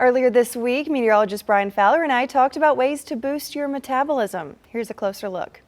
Earlier this week, meteorologist Brian Fowler and I talked about ways to boost your metabolism. Here's a closer look.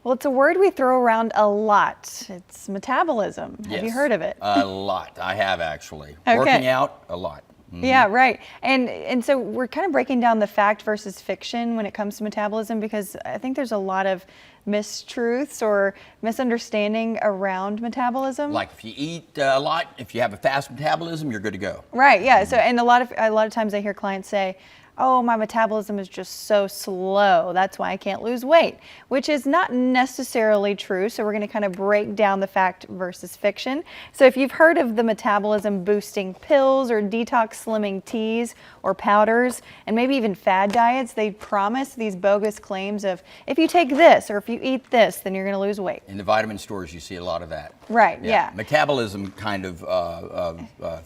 Well, it's a word we throw around a lot. It's metabolism. Yes, have you heard of it? A lot. I have actually. Okay. Working out, a lot. Yeah, right. And so we're kind of breaking down the fact versus fiction when it comes to metabolism, because I think there's a lot of mistruths or misunderstanding around metabolism. Like if you eat a lot, if you have a fast metabolism, you're good to go. Right, yeah. So, and a lot of times I hear clients say, oh, my metabolism is just so slow, that's why I can't lose weight, which is not necessarily true. So we're going to kind of break down the fact versus fiction. So if you've heard of the metabolism boosting pills or detox slimming teas or powders, and maybe even fad diets, they promise these bogus claims of if you take this or if you eat this, then you're going to lose weight. In the vitamin stores, you see a lot of that. Right, yeah. Metabolism kind of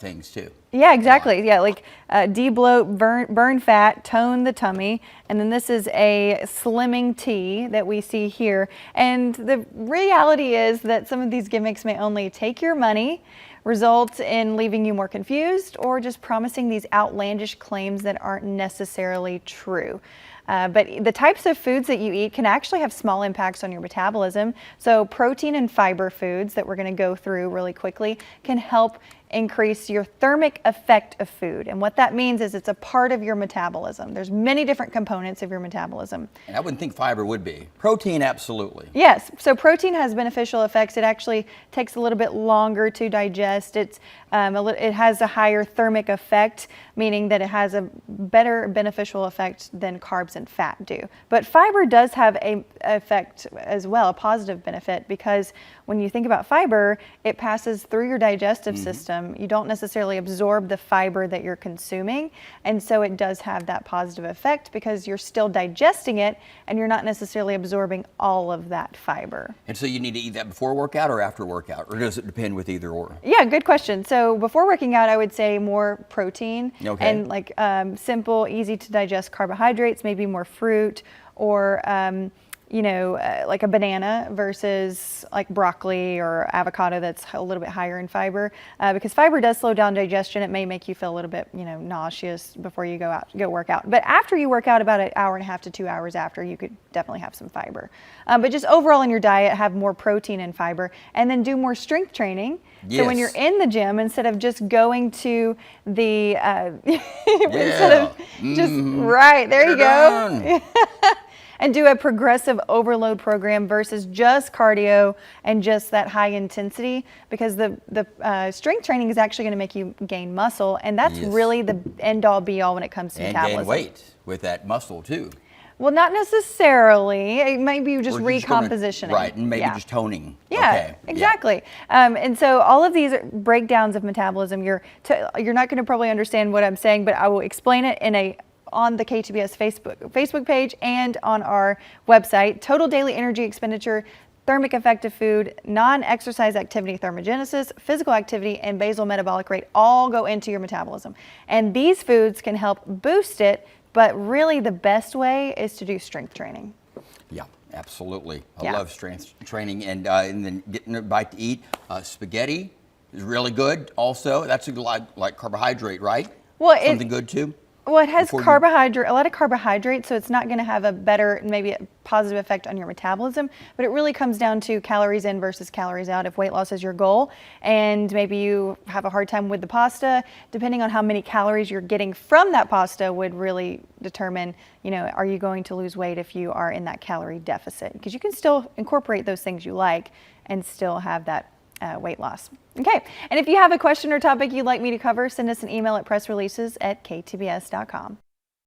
things too. Yeah, exactly. Yeah, like de-bloat, burn fat, tone the tummy. And then this is a slimming tea that we see here. And the reality is that some of these gimmicks may only take your money, result in leaving you more confused, or just promising these outlandish claims that aren't necessarily true. But the types of foods that you eat can actually have small impacts on your metabolism. So protein and fiber foods that we're going to go through really quickly can help increase your thermic effect of food. And what that means is it's a part of your metabolism. There's many different components of your metabolism. And I wouldn't think fiber would be. Protein, absolutely. Yes, so protein has beneficial effects. It actually takes a little bit longer to digest. It has a higher thermic effect, meaning that it has a better beneficial effect than carbs and fat do. But fiber does have an effect as well, a positive benefit, because when you think about fiber, it passes through your digestive system. You don't necessarily absorb the fiber that you're consuming, and so it does have that positive effect because you're still digesting it and you're not necessarily absorbing all of that fiber. And so you need to eat that before workout or after workout, or does it depend with either or? Yeah, good question. So before working out, I would say more protein and like simple, easy to digest carbohydrates, maybe more fruit, or like a banana versus like broccoli or avocado that's a little bit higher in fiber, because fiber does slow down digestion. It may make you feel a little bit, nauseous before you go work out. But after you work out, about an hour and a half to 2 hours after, you could definitely have some fiber. But just overall in your diet, have more protein and fiber, and then do more strength training. Yes. So when you're in the gym, instead of just going to the, instead of just, right, there you go. And do a progressive overload program versus just cardio and just that high intensity, because the strength training is actually going to make you gain muscle, and that's really the end all be all when it comes to metabolism. And gain weight with that muscle too. Well, not necessarily. It might be just recompositioning. Right, and maybe just toning. Yeah, okay. Exactly. Yeah. And so all of these breakdowns of metabolism, you're not going to probably understand what I'm saying, but I will explain it on the KTBS Facebook page and on our website. Total daily energy expenditure, thermic effect of food, non-exercise activity thermogenesis, physical activity, and basal metabolic rate all go into your metabolism. And these foods can help boost it, but really the best way is to do strength training. Yeah, absolutely. I love strength training, and then getting a bite to eat. Spaghetti is really good also. That's a like carbohydrate, right? Well, something good too? Well, it has a lot of carbohydrates, so it's not going to have a better, maybe a positive effect on your metabolism, but it really comes down to calories in versus calories out if weight loss is your goal. And maybe you have a hard time with the pasta, depending on how many calories you're getting from that pasta would really determine, are you going to lose weight if you are in that calorie deficit? Because you can still incorporate those things you like and still have that weight loss. Okay, and if you have a question or topic you'd like me to cover, send us an email at pressreleases@ktbs.com.